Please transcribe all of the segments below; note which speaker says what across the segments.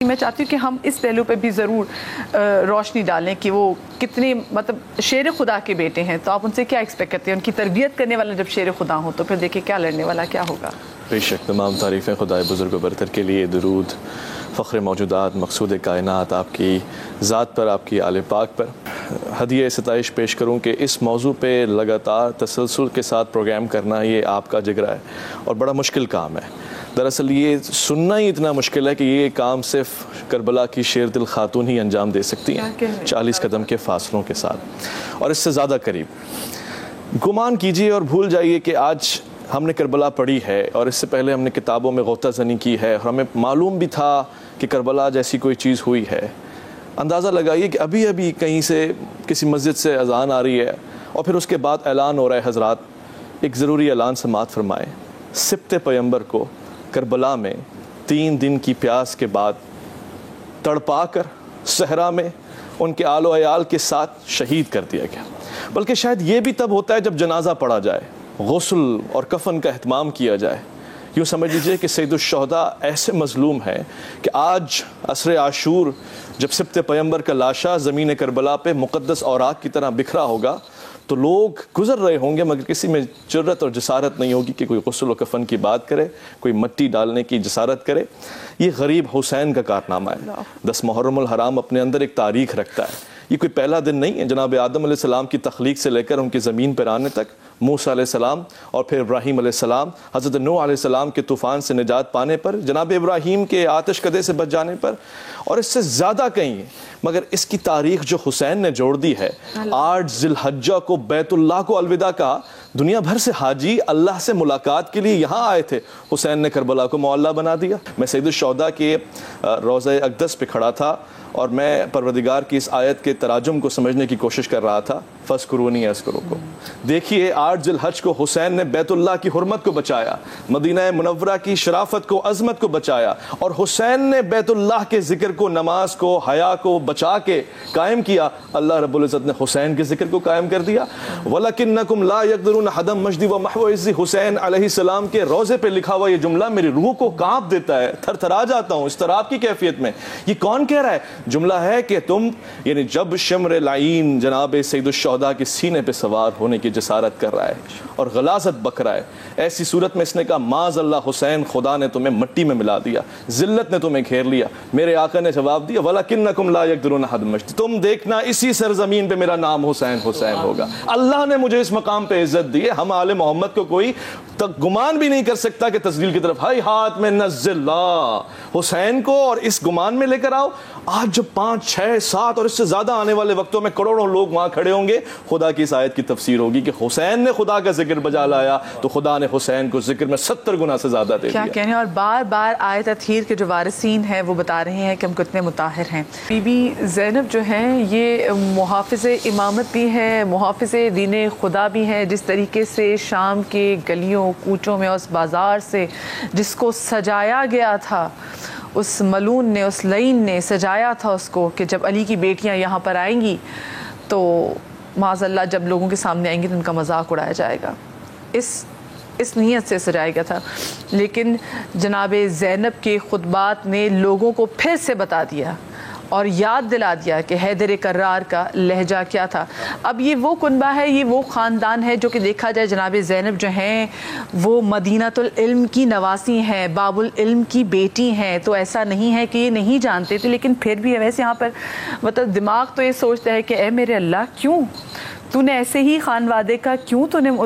Speaker 1: मैं चाहती हूँ कि हम इस पहलू पे भी ज़रूर रोशनी डालें कि वो कितने मतलब शेर खुदा के बेटे हैं। तो आप उनसे क्या एक्सपेक्ट करते हैं? उनकी तरबियत करने वाला जब शेर खुदा हो तो फिर देखिए क्या लड़ने वाला क्या होगा।
Speaker 2: बेशक तमाम तारीफ़ें खुदाए बुज़ुर्ग बरतर के लिए, दुरूद फ़ख्र मौजूदात मकसूद कायनात आपकी ज़ात पर, आपकी आले पाक पर हदिया सताइश पेश करूँ कि इस मौजू पे लगातार तसलसल के साथ प्रोग्राम करना ये आपका जिगरा है और बड़ा मुश्किल काम है। दरअसल ये सुनना ही इतना मुश्किल है कि ये काम सिर्फ करबला की शेर दिल खातून ही अंजाम दे सकती हैं 40 कदम के फासलों के साथ और इससे ज़्यादा करीब। गुमान कीजिए और भूल जाइए कि आज हमने करबला पढ़ी है और इससे पहले हमने किताबों में गौता ज़नी की है और हमें मालूम भी था कि करबला जैसी कोई चीज़ हुई है। अंदाज़ा लगाइए कि अभी अभी कहीं से किसी मस्जिद से अज़ान आ रही है और फिर उसके बाद ऐलान हो रहा है, हज़रात एक ज़रूरी ऐलान समाअत फरमाएँ। सिब्ते पैगंबर को करबला में 3 दिन की प्यास के बाद तड़पा कर सहरा में उनके आलो अयाल के साथ शहीद कर दिया गया। बल्कि शायद ये भी तब होता है जब जनाजा पढ़ा जाए, गुस्ल और कफन का एहतमाम किया जाए। यूँ समझ लीजिए कि सैयदुश्शुहदा ऐसे मज़लूम हैं कि आज असर आशूर जब सिब्ते पैगंबर का लाशा ज़मीन करबला पे मुक़द्दस औराक की तरह बिखरा होगा तो लोग गुजर रहे होंगे मगर किसी में जुर्रत और जसारत नहीं होगी कि कोई गुस्ल और कफन की बात करे, कोई मट्टी डालने की जसारत करे। ये गरीब हुसैन का कारनामा है। 10 मुहर्रमुल हराम अपने अंदर एक तारीख रखता है। ये कोई पहला दिन नहीं है। जनाब आदम अलैहिस्सलाम की तख्लीक से लेकर उनकी ज़मीन पर आने तक, मूसा अलैहिस्सलाम और फिर इब्राहीम अलैहिस्सलाम, हज़रत नूह अलैहिस्सलाम के तूफ़ान से निजात पाने पर, जनाब इब्राहीम के आतिश कदे से बच जाने पर और इससे ज़्यादा कहीं। मगर इसकी तारीख जो हुसैन ने जोड़ दी है, 8 ज़िलहज्जा को बैतुल्लाह को अलविदा कहा। दुनिया भर से हाजी अल्लाह से मुलाकात के लिए यहाँ आए थे, हुसैन ने करबला को मौअल्ला बना दिया। मैं सैयदुश्शुहदा के रोज़ा अक़दस पे खड़ा था और मैं परवरदिगार की इस आयत के तराजुम को समझने की कोशिश कर रहा था, फ़ज़्कुरूनी अज़्कुरुकुम। देखिए 8 ज़िलहज को हुसैन ने बैतुल्लाह की हुर्मत को बचाया, मदीना मुनव्वरा की शराफत को, अज़मत को बचाया और हुसैन ने बैतुल्लाह के ज़िक्र को, नमाज को, हया को बचा के कायम किया। अल्लाह रब्बुल इज़्ज़त ने हुसैन के ज़िक्र को कायम कर दिया। वलकिन्नकुम ला यक़दिरून हदम मजदी व महव इज़्ज़ी। हुसैन अलैहिस्सलाम के रोज़े पे लिखा हुआ ये जुमला मेरी रूह को कांप देता है, थरथरा जाता हूँ इस तरह की कैफियत में। ये कौन कह रहा है? जुमला है कि तुम यानी जब शिम्र लाइन जनाब सैयदुश्शुहदा के सीने पे सवार होने की जसारत कर रहा है और गलाज़त बक रहा है, ऐसी सूरत में इसने कहा माज़ अल्लाह हुसैन, खुदा ने तुम्हें मिट्टी में मिला दिया, जिल्लत ने तुम्हें घेर लिया। मेरे आका ने जवाब दिया वलकिन्नकुम ला यक़दिरून हदम मजदी। तुम देखना इसी सरजमीन पे मेरा नाम हुसैन हुसैन होगा। अल्लाह ने मुझे इस मकाम पे इज्जत दी है। हम आले मोहम्मद को कोई तक गुमान भी नहीं कर सकता कि तस्दील की तरफ हाई हाथ में नज़्ज़िल्ला हुसैन को और इस गुमान में लेकर आओ। आज जब 5, 6, 7 और इससे ज्यादा आने वाले वक्तों में करोड़ों लोग वहां खड़े होंगे, खुदा की इस आयत की तफसीर होगी कि हुसैन ने खुदा का जिक्र बजा लाया तो खुदा ने हुसैन को जिक्र में 70 गुना से ज्यादा दे दिया।
Speaker 1: क्या कहने। और बार बार आयत तत्हीर के जो वारिसीन हैं वो बता रहे हैं कि हम कितने मुताहिर हैं। बीबी ज़ैनब जो हैं ये मुहाफ़िज़े इमामत भी हैं, मुहाफ़िज़े दीन खुदा भी हैं। जिस तरीके से शाम के गलियों कूचों में उस बाज़ार से जिसको सजाया गया था, उस मलून ने, उस लईन ने सजाया था उसको कि जब अली की बेटियां यहाँ पर आएंगी तो माज़अल्लाह जब लोगों के सामने आएंगी तो उनका मजाक उड़ाया जाएगा, इस नीयत से सजाया गया था। लेकिन जनाब ज़ैनब के खुतबात ने लोगों को फिर से बता दिया और याद दिला दिया कि हैदर कर्रार का लहजा क्या था। अब ये वो कुनबा है, ये वो ख़ानदान है जो कि देखा जाए जनाब ज़ैनब जो हैं वो मदीनातुल इल्म की नवासी हैं, बाबुल इल्म की बेटी हैं। तो ऐसा नहीं है कि ये नहीं जानते थे, लेकिन फिर भी वैसे यहाँ पर मतलब दिमाग तो ये सोचता है कि ए मेरे अल्लाह, क्यों तूने ऐसे ही खानवादे का, क्यों तूने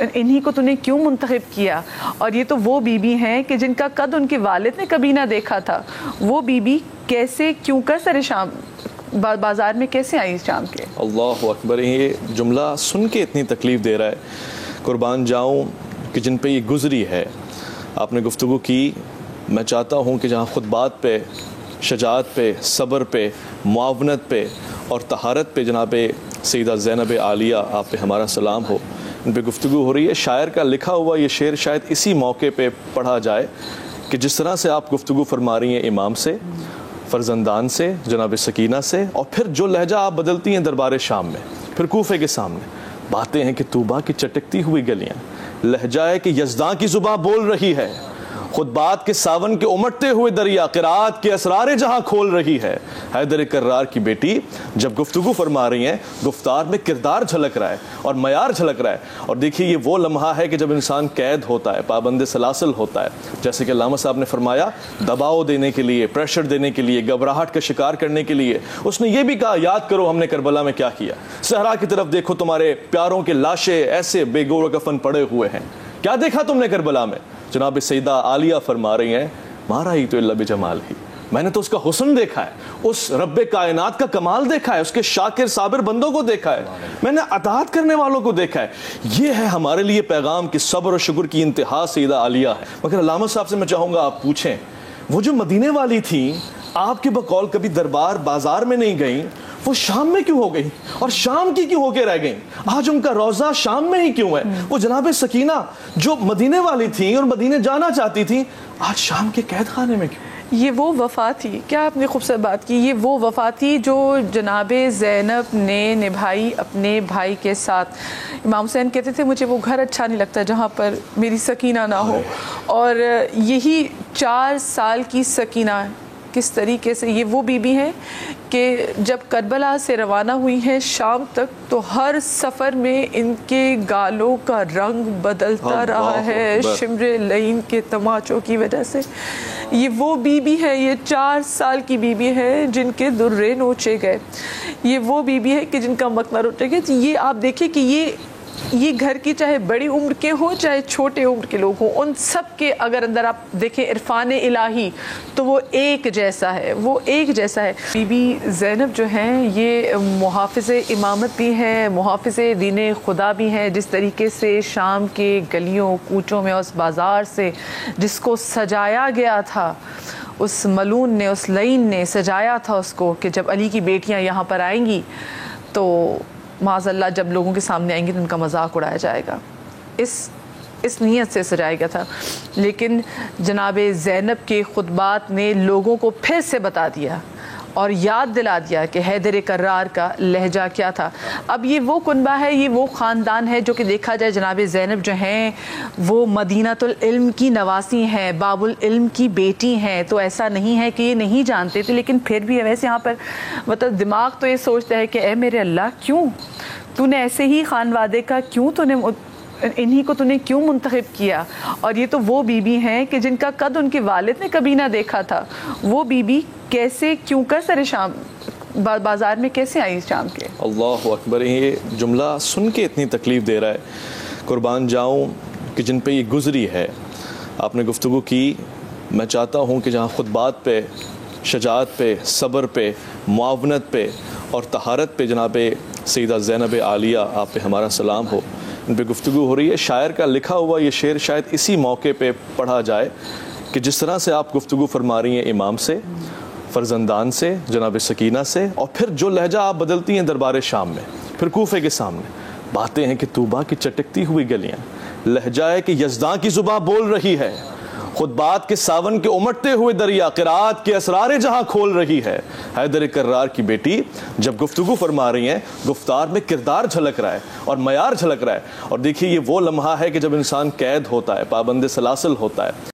Speaker 1: इन्हीं को तूने क्यों मुंतखब किया। और ये तो वो बीबी हैं कि जिनका कद उनके वालिद ने कभी ना देखा था। वो बीबी कैसे, क्यों कर सरे शाम बाज़ार में कैसे आई शाम के।
Speaker 2: अल्लाह अकबर। ये जुमला सुन के इतनी तकलीफ़ दे रहा है, कुर्बान जाऊँ कि जिन पे ये गुज़री है। आपने गुफ्तगू की, मैं चाहता हूँ कि जहाँ खुतबात पे, शजाअत पे, सब्र पे, मुआवनत पे और तहारत पे जनाब सैयदा ज़ैनब आलिया आप पे हमारा सलाम हो, इन पे गुफ्तगू हो रही है। शायर का लिखा हुआ ये शेर शायद इसी मौके पे पढ़ा जाए कि जिस तरह से आप गुफ्तगू फरमा रही हैं इमाम से, फ़र्जंदान से, जनाब सकीना से, और फिर जो लहजा आप बदलती हैं दरबार शाम में, फिर कूफे के सामने बातें हैं कि तूबा की चटकती हुई गलियाँ, लहजा है कि यज़दां की ज़ुबां बोल रही है, खुतबात के सावन के उमटते हुए दरिया क़िराअत के असरारे जहां खोल रही है। हैदर कर्रार की बेटी जब गुफ्तगू फरमा रही हैं, गुफ्तार में किरदार झलक रहा है और मयार झलक रहा है। और देखिए ये वो लम्हा है कि जब इंसान कैद होता है, पाबंद सलासल होता है, जैसे कि अल्लामा साहब ने फरमाया, दबाव देने के लिए, प्रेशर देने के लिए, घबराहट का शिकार करने के लिए उसने ये भी कहा, याद करो हमने करबला में क्या किया। सहरा की तरफ देखो, तुम्हारे प्यारों के लाशें ऐसे बेगोर कफन पड़े हुए हैं, क्या देखा तुमने करबला में। जनाब सईदा आलिया फरमा रही हैं, मारा ही तो इल्ला बिजमाल ही, मैंने तो उसका हुस्न देखा है, उस रब्बे कायनात का कमाल देखा है, उसके शाकिर साबिर बंदों को देखा है, मैंने अताअत करने वालों को देखा है। ये है हमारे लिए पैगाम कि सब्र और शुक्र की इंतहा सईदा आलिया है। मगर अल्लामा साहब से मैं चाहूँगा आप पूछें, वो जो मदीने वाली थी, आपके बकौल कभी दरबार बाजार में नहीं गई, वो शाम में क्यों हो गई और शाम की क्यों होके रह गई? आज उनका रोजा शाम में ही क्यों है? वो जनाब सकीना जो मदीने वाली थी और मदीने जाना चाहती थी, आज शाम के कैद खाने में क्यों?
Speaker 1: ये वो वफ़ा थी, क्या आपने खूबसूरत बात की, ये वो वफ़ा थी जो जनाब ज़ैनब ने निभाई अपने भाई के साथ। इमाम हुसैन कहते थे, मुझे वो घर अच्छा नहीं लगता जहाँ पर मेरी सकीना ना हो। और यही 4 साल की सकीना किस तरीके से, ये वो बीबी हैं कि जब करबला से रवाना हुई हैं शाम तक, तो हर सफ़र में इनके गालों का रंग बदलता रहा है शिमरे लईन के तमाचों की वजह से। ये वो बीबी है, ये 4 साल की बीबी है जिनके दुर्रे नोचे गए, ये वो बीबी है कि जिनका मकना नोचा गया। तो ये आप देखिए कि ये घर की चाहे बड़ी उम्र के हो चाहे छोटे उम्र के लोग हों, उन सब के अगर अंदर आप देखें इरफान इलाही, तो वो एक जैसा है, वो एक जैसा है। बीबी ज़ैनब जो हैं ये मुहाफ़िज़े इमामत भी हैं, मुहाफ़िज़े दीन खुदा भी हैं। जिस तरीके से शाम के गलियों कूचों में उस बाज़ार से जिसको सजाया गया था, उस मलून ने, उस लईन ने सजाया था उसको कि जब अली की बेटियाँ यहाँ पर आएंगी तो माज़अल्लाह जब लोगों के सामने आएंगे तो उनका मजाक उड़ाया जाएगा, इस नीयत से सजाया गया था। लेकिन जनाब ज़ैनब के खुतबात ने लोगों को फिर से बता दिया और याद दिला दिया कि हैदर कर्रार का लहजा क्या था। अब ये वो कुनबा है, ये वो ख़ानदान है जो कि देखा जाए जनाब ज़ैनब जो हैं वो मदीनातुल इल्म की नवासी हैं, बाबुल इल्म की बेटी हैं। तो ऐसा नहीं है कि ये नहीं जानते थे, लेकिन फिर भी वैसे यहाँ पर मतलब दिमाग तो ये सोचता है कि ए मेरे अल्लाह, क्यों तूने ऐसे ही खानवादे का, क्यों तूने इन्हीं को तूने क्यों मुंतखब किया। और ये तो वो बीबी हैं कि जिनका कद उनके वालिद ने कभी ना देखा था। वो बीबी कैसे, क्यों कर सरे शाम बाज़ार में कैसे आई शाम के?
Speaker 2: अल्लाह अकबर, ये जुमला सुन के इतनी तकलीफ़ दे रहा है, कुर्बान जाऊँ कि जिन पे ये गुज़री है। आपने गुफ्तगू की, मैं चाहता हूँ कि जहाँ खुतबात पे, शजाअत पे, सब्र पे, मुआवनत पे और तहारत पे जनाब सईदा ज़ैनब आलिया आप पे हमारा सलाम हो, इन पे गुफ्तगू हो रही है। शायर का लिखा हुआ ये शेर शायद इसी मौके पे पढ़ा जाए कि जिस तरह से आप गुफ्तगू फरमा रही हैं इमाम से, फ़र्जंदान से, जनाब सकीना से, और फिर जो लहजा आप बदलती हैं दरबार शाम में, फिर कूफे के सामने, बातें हैं कि तूबा की चटकती हुई गलियाँ, लहजा है कि यज़दां की ज़ुबां बोल रही है, खुतबात के सावन के उमटते हुए दरिया क़िराअत के असरारे जहां खोल रही है। हैदर कर्रार की बेटी जब गुफ्तगू फरमा रही हैं, गुफ्तार में किरदार झलक रहा है और मयार झलक रहा है। और देखिए ये वो लम्हा है कि जब इंसान कैद होता है, पाबंद सलासल होता है।